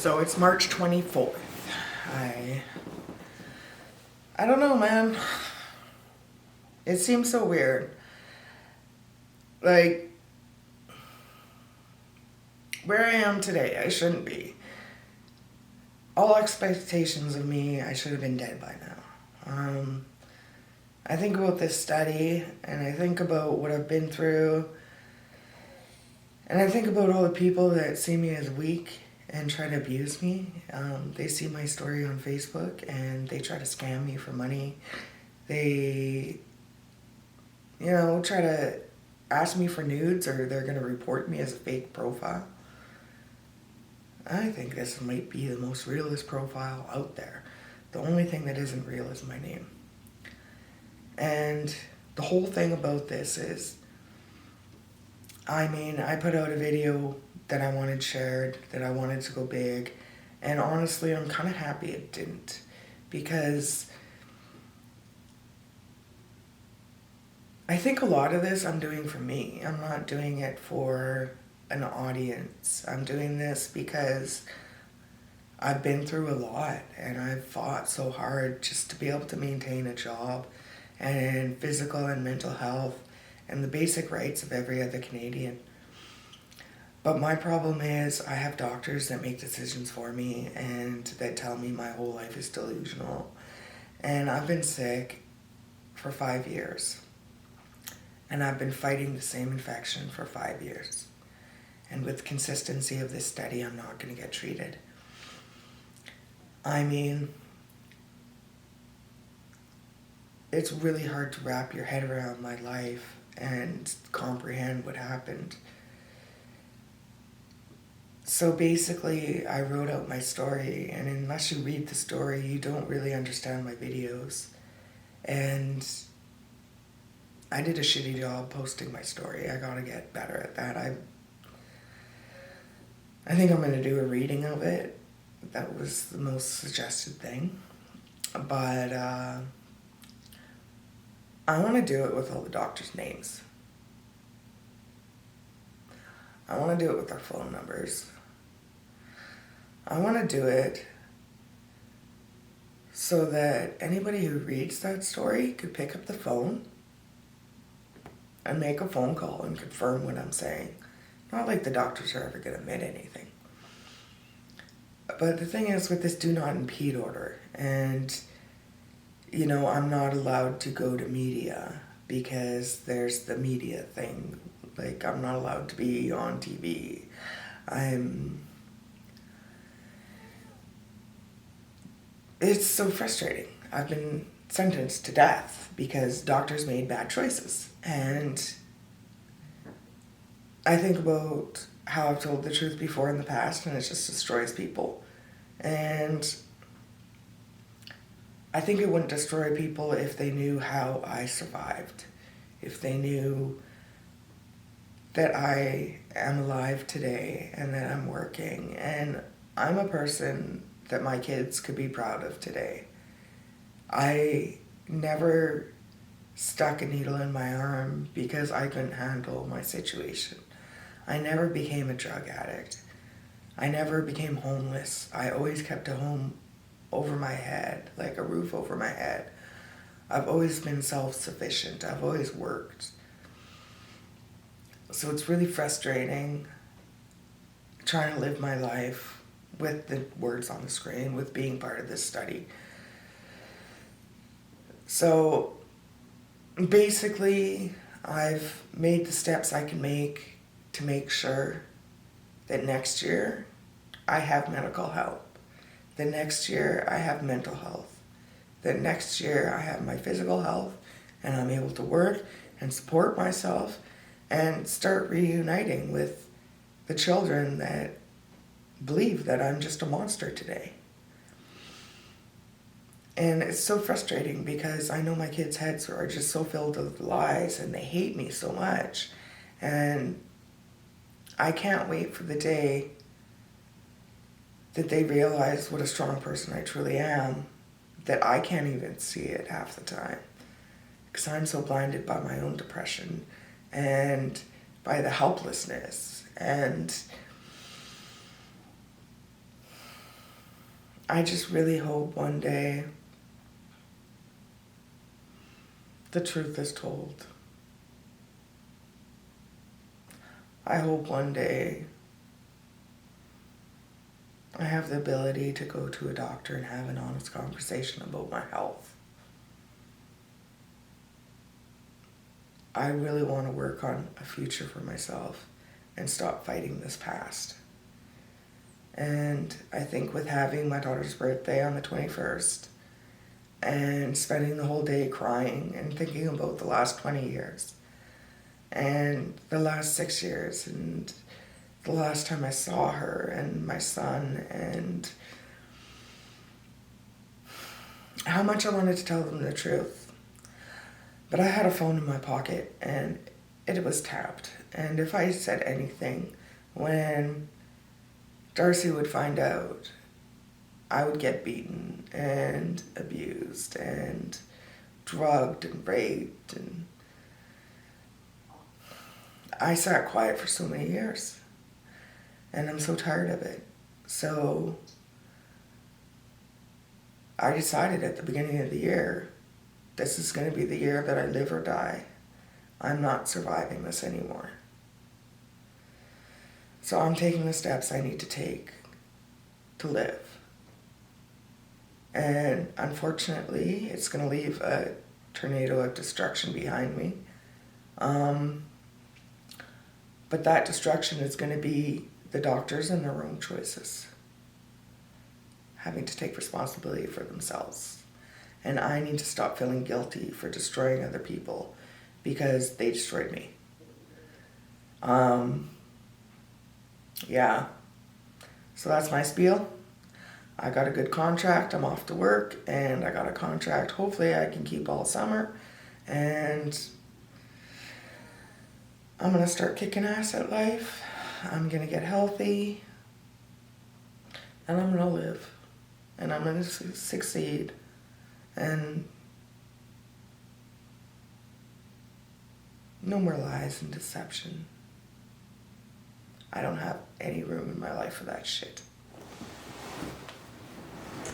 So it's March 24th. I don't know, man. It seems so weird. Like, where I am today, I shouldn't be. All expectations of me, I should have been dead by now. I think about this study, and I think about what I've been through, and I think about all the people that see me as weak and try to abuse me. They see my story on Facebook, and they try to scam me for money. They, try to ask me for nudes, or they're going to report me as a fake profile. I think this might be the most realist profile out there. The only thing that isn't real is my name. And the whole thing about this is, I put out a video that I wanted shared, that I wanted to go big, and honestly, I'm kind of happy it didn't, because I think a lot of this I'm doing for me. I'm not doing it for an audience. I'm doing this because I've been through a lot, and I've fought so hard just to be able to maintain a job and physical and mental health and the basic rights of every other Canadian. But my problem is I have doctors that make decisions for me and that tell me my whole life is delusional. And I've been sick for 5 years. And I've been fighting the same infection for 5 years. And with consistency of this study, I'm not going to get treated. It's really hard to wrap your head around my life and comprehend what happened. So basically, I wrote out my story, and unless you read the story, you don't really understand my videos. And I did a shitty job posting my story. I gotta get better at that. I think I'm gonna do a reading of it. That was the most suggested thing. But I want to do it with all the doctors' names. I want to do it with their phone numbers. I want to do it so that anybody who reads that story could pick up the phone and make a phone call and confirm what I'm saying. Not like the doctors are ever going to admit anything. But the thing is with this do not impede order, and I'm not allowed to go to media because there's the media thing. Like, I'm not allowed to be on TV. It's so frustrating. I've been sentenced to death because doctors made bad choices. And I think about how I've told the truth before in the past, and it just destroys people. And I think it wouldn't destroy people if they knew how I survived. If they knew that I am alive today and that I'm working. And I'm a person that my kids could be proud of today. I never stuck a needle in my arm because I couldn't handle my situation. I never became a drug addict. I never became homeless. I always kept a home over my head, like a roof over my head. I've always been self-sufficient. I've always worked. So it's really frustrating trying to live my life with the words on the screen, with being part of this study. So basically, I've made the steps I can make to make sure that next year I have medical help. The next year I have mental health. The next year I have my physical health and I'm able to work and support myself and start reuniting with the children that believe that I'm just a monster today. And it's so frustrating because I know my kids' heads are just so filled with lies and they hate me so much. And I can't wait for the day that they realize what a strong person I truly am, that I can't even see it half the time. Because I'm so blinded by my own depression and by the helplessness. And I just really hope one day the truth is told. I hope one day I have the ability to go to a doctor and have an honest conversation about my health. I really want to work on a future for myself and stop fighting this past. And I think with having my daughter's birthday on the 21st and spending the whole day crying and thinking about the last 20 years and the last 6 years and the last time I saw her and my son and how much I wanted to tell them the truth. But I had a phone in my pocket and it was tapped. And if I said anything, when Darcy would find out, I would get beaten and abused and drugged and raped. And I sat quiet for so many years. And I'm so tired of it. So I decided at the beginning of the year, this is going to be the year that I live or die. I'm not surviving this anymore. So I'm taking the steps I need to take to live. And unfortunately, it's going to leave a tornado of destruction behind me. But that destruction is going to be the doctors and their own choices, having to take responsibility for themselves. And I need to stop feeling guilty for destroying other people because they destroyed me. Yeah. So that's my spiel. I got a good contract. I'm off to work and I got a contract. Hopefully I can keep all summer. And I'm going to start kicking ass at life. I'm going to get healthy. And I'm going to live. And I'm going to succeed. And no more lies and deception. I don't have any room in my life for that shit.